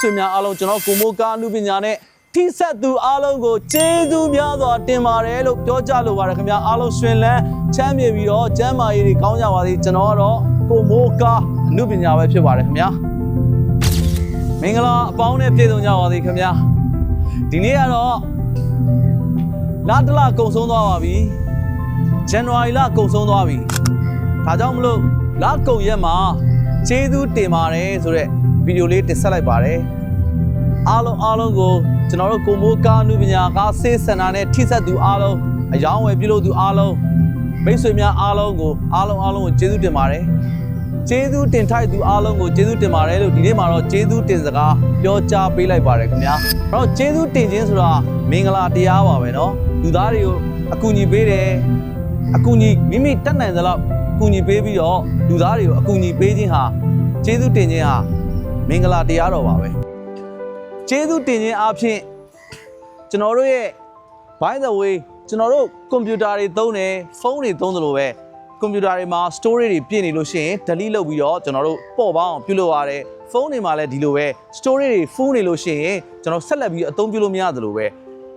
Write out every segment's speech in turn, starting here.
ဆွေများအားလုံးကျွန်တော်ကိုမိုးကားအမှုပညာနဲ့ထိဆက်သူအားလုံးကိုကျေးဇူးများစွာတင်ပါတယ်လို့ပြောကြလိုပါတယ်ခင်ဗျာအားလုံးရှင်လန်းချမ်းမြေပြီးတော့ကျမ်းမာရေးတွေကောင်းကြပါစေကျွန်တော်ကတော့ကိုမိုးကားအမှုပညာပဲဖြစ်ပါတယ်ခင်ဗျာမင်္ဂလာအပေါင်းနဲ့ပြည့်စုံကြပါစေခင်ဗျာဒီနေ့ကတော့လတလကုံဆုံးသွားပါပြီဇန်နဝါရီလကုံဆုံးသွားပြီဒါကြောင့်မလို့လကုံရက်မှာကျေးဇူးတင်ပါတယ်ဆိုတဲ့ဗီဒီယိုလေးတင်ဆက်လိုက်ပါတယ်အားလုံးကိုကျွန်တော်တို့ကိုမိုးကားအမှုပညာကားဆေးစင်တာနဲ့ထိဆက်သူအားလုံးအယောင်းဝယ်ပြုလုပ်သူအားလုံးမိတ်ဆွေများအားလုံးကိုကျေးဇူးတင်ပါတယ်ကျေးဇူးတင်ထိုက်သူအားလုံးကိုကျေးဇူးတင်ပါတယ်လို့ဒီနေ့မှာတော့ကျေးဇူးတင်စကားပြောကြားပေးလိုက်ပါတယ်ခင်ဗျာအဲ့တော့ကျေးဇူးတင်ခြင်းဆိုတာမင်္ဂလာတရားပါပဲเนาะလူသားတွေကိုအကူအညီပေးတယ်အကူအညီမိမိတတ်နိုင်သလောက်အကူအညီပေးပြီးတော့လူသားတွေကိုအကူအညီပေးခြင်းဟာကျေးဇူးတင်ခြင်းဟာမင်္ဂလာတရားတော်ပါပဲကျေးဇူးတင်ခြင်းအပြင်ကျွန်တော်တို့ရဲ့ by the way ကျွန်တော်တို့ကွန်ပျူတာတွေသုံးတယ်ဖုန်းတွေသုံးသလိုပဲကွန်ပျူတာတွေမှာ story တွေပြည့်နေလို့ရှိရင် delete လုပ်ပြီးတော့ကျွန်တော်တို့ပေါ့ပေါင်းအောင်ပြုလုပ်ရတယ်ဖုန်းတွေမှာလည်းဒီလိုပဲ story တွေ full နေလို့ရှိရင်ကျွန်တော်ဆက်လက်ပြီးအသုံးပြုလို့မရသလိုပဲ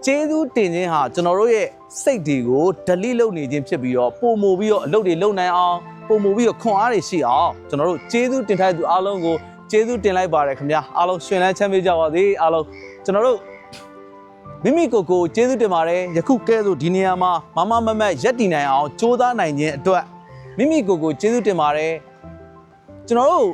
ကျေးဇူးတင်ခြင်းဟာကျွန်တော်တို့ရဲ့စိတ်တွေကို delete လုပ်နေခြင်းဖြစ်ပြီးတော့ပုံမို့ပြီးတော့အလုပ်တွေလုပ်နိုင်အောင်ပုံမို့ပြီးတော့ခွန်အားတွေရှိအောင်ကျွန်တော်တို့ကျေးဇူးတင်ထိုက်သူအားလုံးကိုကျေးဇူးတင်လိုက်ပါတယ်ခင်ဗျာအားလုံးရှင်လန်းချမ်းမြေ့ကြပါစေအားလုံးကျွန်တော်တို့မိမိကိုကျေးဇူးတင်ပါတယ်ယခုကဲဆိုဒီနေရာမှာမမမက်ရက်တည်နိုင်အောင်ကြိုးစားနိုင်ခြင်းအတွက်မိမိကိုကျေးဇူးတင်ပါတယ်ကျွန်တော်တို့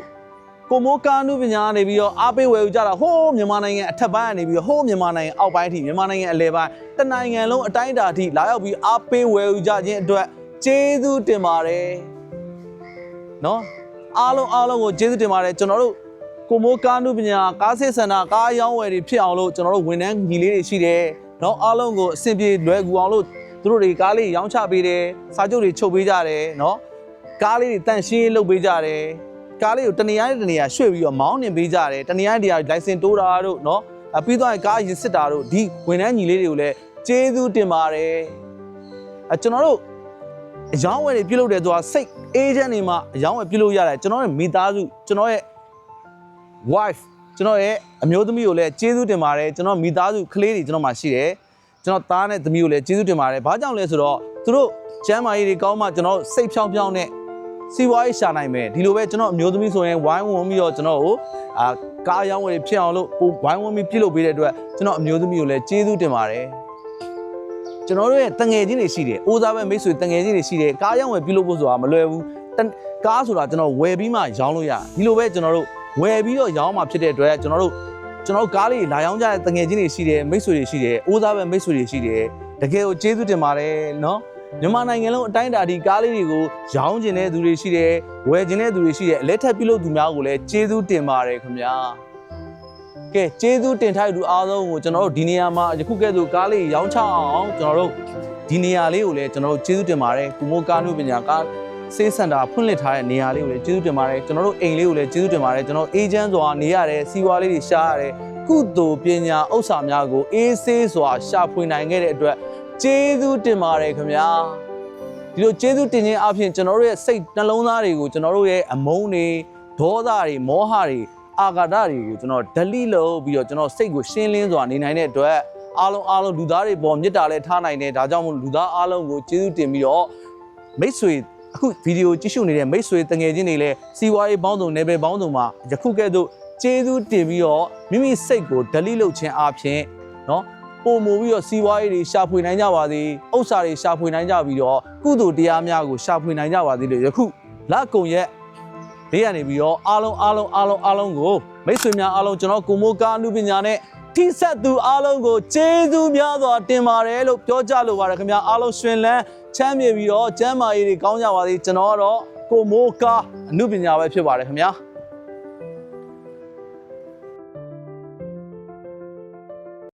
ကိုမိုးကားအမှုပညာကနေပြီးတော့အားပေးဝယ်ယူကြတာဟိုးမြန်မာနိုင်ငံအထက်ပိုင်းကနေပြီးတော့ဟိုးမြန်မာနိုင်ငံအောက်ပိုင်းအထိမြန်မာနိုင်ငံအလယ်ပိုင်းတနိုင်ငံလုံးအတိုင်းအတာအထိလာရောက်ပြီးအားပေးဝယ်ယူကြခြင်းအတွက်ကျေးဇူးတင်ပါတယ်နော်အားလုံးကိုကျေးဇူးတင်ပါတယ်ကျွန်တော်တို့ကိုမိုးကားအမှုပညာကားဆေးစင်တာကားရောင်းဝယ်တွေဖြစ်အောင်လို့ကျွန်တော်တို့ဝန်ထမ်းညီလေးတွေရှိတယ်နော်အားလုံးကိုအဆင်ပြေလွယ်ကူအောင်လို့သူတို့တွေကားလေးရောင်းချပေးတယ်စာချုပ်တွေချုပ်ပေးကြတယ်နော်ကားလေးတွေတန့်ရှင်းလုပ်ပေးကြတယ်ကားလေးကိုတနေရာနဲ့တနေရာရွှေ့ပြီးတော့မောင်းနှင်ပေးကြတယ်တနေရာနဲ့တနေရာလိုင်စင်တိုးတာတို့နော်ပြီးတော့ကားရင်စစ်တာတို့ဒီဝန်ထမ်းညီလေးတွေကိုလည်းကျေးဇူးတင်ပါတယ်ကျွန်တော်တို့အယောင်းဝယ်တွေပြုလုပ်တယ်ဆိုတာစိတ်အေးချမ်းနေမှာအယောင်းဝယ်ပြုလုပ်ရတယ်ကျွန်တော်ရဲ့မိသားစုကျွန်တော်ရဲ့ wife ကျွန်တော်ရဲ့အမျိုးသမီးကိုလည်းကျေးဇူးတင်ပါတယ်ကျွန်တော်မိသားစုကလေးတွေကျွန်တော်မှရှိတယ်ကျွန်တော်သားနဲ့သမီးကိုလည်းကျေးဇူးတင်ပါတယ်ဘာကြောင့်လဲဆိုတော့သူတို့ကျမ်းမာရေးတွေကောင်းမှကျွန်တော်စိတ်ဖြောင်းဖြောင်းနဲ့စီးပွားရေးရှာနိုင်မယ်ဒီလိုပဲကျွန်တော်အမျိုးသမီးဆိုရင်ဝိုင်းဝန်းပြီးတော့ကျွန်တော်ကိုကားရောင်းဝယ်တွေဖြစ်အောင်လို့ဝိုင်းဝန်းပြီးပြုလုပ်ပေးတဲ့အတွက်ကျွန်တော်အမျိုးသမီးကိုလည်းကျေးဇူးတင်ပါတယ်ကျွန်တော်တို့ရဲ့တငယ်ချင်းတွေရှိတယ်အိုးစားပဲမိတ်ဆွေတငယ်ချင်းတွေရှိတယ်ကားရောင်းဝယ်ပြုလုပ်ဖို့ဆိုတာမလွယ်ဘူးကားဆိုတာကျွန်တော်ဝယ်ပြီးမှရောင်းလို့ရဒီလိုပဲကျွန်တော်တို့ဝယ်ပြီးတော့ရောင်းမှဖြစ်တဲ့အတွက်ကျွန်တော်တို့ကားလေးလာရောင်းကြတဲ့တငယ်ချင်းတွေရှိတယ်မိတ်ဆွေတွေရှိတယ်အိုးစားပဲမိတ်ဆွေတွေရှိတယ်တကယ်ကိုကျေးဇူးတင်ပါတယ်နော်မြန်မာနိုင်ငံလုံးအတိုင်းအတာဒီကားလေးတွေကိုရောင်းကျင်တဲ့သူတွေရှိတယ်ဝယ်ကျင်တဲ့သူတွေရှိတယ်အလက်ထက်ပြုလုပ်သူများကိုလည်းကျေးဇူးတင်ပါတယ်ခင်ဗျာကဲကျေးဇူးတင်ထိုက်သူအားလုံးကိုကျွန်တော်တို့ဒီနေရာမှာယခုကဲ့သို့ကားလေးရောင်းချအောင်ကျွန်တော်တို့ဒီနေရာလေးကိုလည်းကျွန်တော်တို့ကျေးဇူးတင်ပါတယ်ကုမိုးကားနုပညာကားဆေးစင်တာဖွင့်လှစ်ထားတဲ့နေရာလေးကိုလည်းကျေးဇူးတင်ပါတယ်ကျွန်တော်တို့အိမ်လေးကိုလည်းကျေးဇူးတင်ပါတယ်ကျွန်တော်အေဂျင့်စွာနေရတယ်စီးပွားလေးတွေရှားရတယ်ကုသိုလ်ပညာဥစ္စာများကိုအေးဆေးစွာရှာဖွေနိုင်ခဲ့တဲ့အတွက်ကျေးဇူးတင်ပါတယ်ခင်ဗျာဒီလိုကျေးဇူးတင်ခြင်းအပြင်ကျွန်တော်တို့ရဲ့စိတ်နှလုံးသားတွေကိုကျွန်တော်တို့ရဲ့အမုန်းတွေဒေါသတွေမောဟတွေအာဃာတတွေကိုကျွန်တော် delete လုပ်ပြီးတော့ကျွန်တော်စိတ်ကိုရှင်းလင်းစွာနေနိုင်တဲ့အတွက်အားလုံးလူသားတွေပေါ်မေတ္တာလည်းထားနိုင်တယ်ဒါကြောင့်မို့လူသားအားလုံးကိုကျေးဇူးတင်ပြီးတော့မိတ်ဆွေအခုဗီဒီယိုကြည့်ရှုနေတဲ့မိတ်ဆွေတငယ်ချင်းတွေလည်းစီးပွားရေးပေါင်းစုံနယ်ပယ်ပေါင်းစုံမှာယခုကဲ့သို့ကျေးဇူးတင်ပြီးတော့မိမိစိတ်ကို delete လုပ်ခြင်းအပြင်နော်ပုံမို့ပြီးတော့စီးပွားရေးတွေရှာဖွေနိုင်ကြပါသည်ဥစ္စာတွေရှာဖွေနိုင်ကြပြီးတော့ကုသိုလ်တရားများကိုရှာဖွေနိုင်ကြပါသည်လို့ယခုလကုံရက်ဘေးကနေပြီးတော့အားလုံးကိုမိတ်ဆွေများအားလုံးကျွန်တော်ကိုမိုးကားအမှုပညာနဲ့ထိဆက်သူအားလုံးကိုကျေးဇူးများစွာတင်ပါတယ်လို့ပြောကြလိုပါတယ်ခင်ဗျာအားလုံးရှင်လန်းချမ်းမြေပြီးတော့ကျမ်းမာရေးတွေကောင်းကြပါစေကျွန်တော်ကတော့ကိုမိုးကားအမှုပညာပဲဖြစ်ပါတယ်ခင်ဗျာ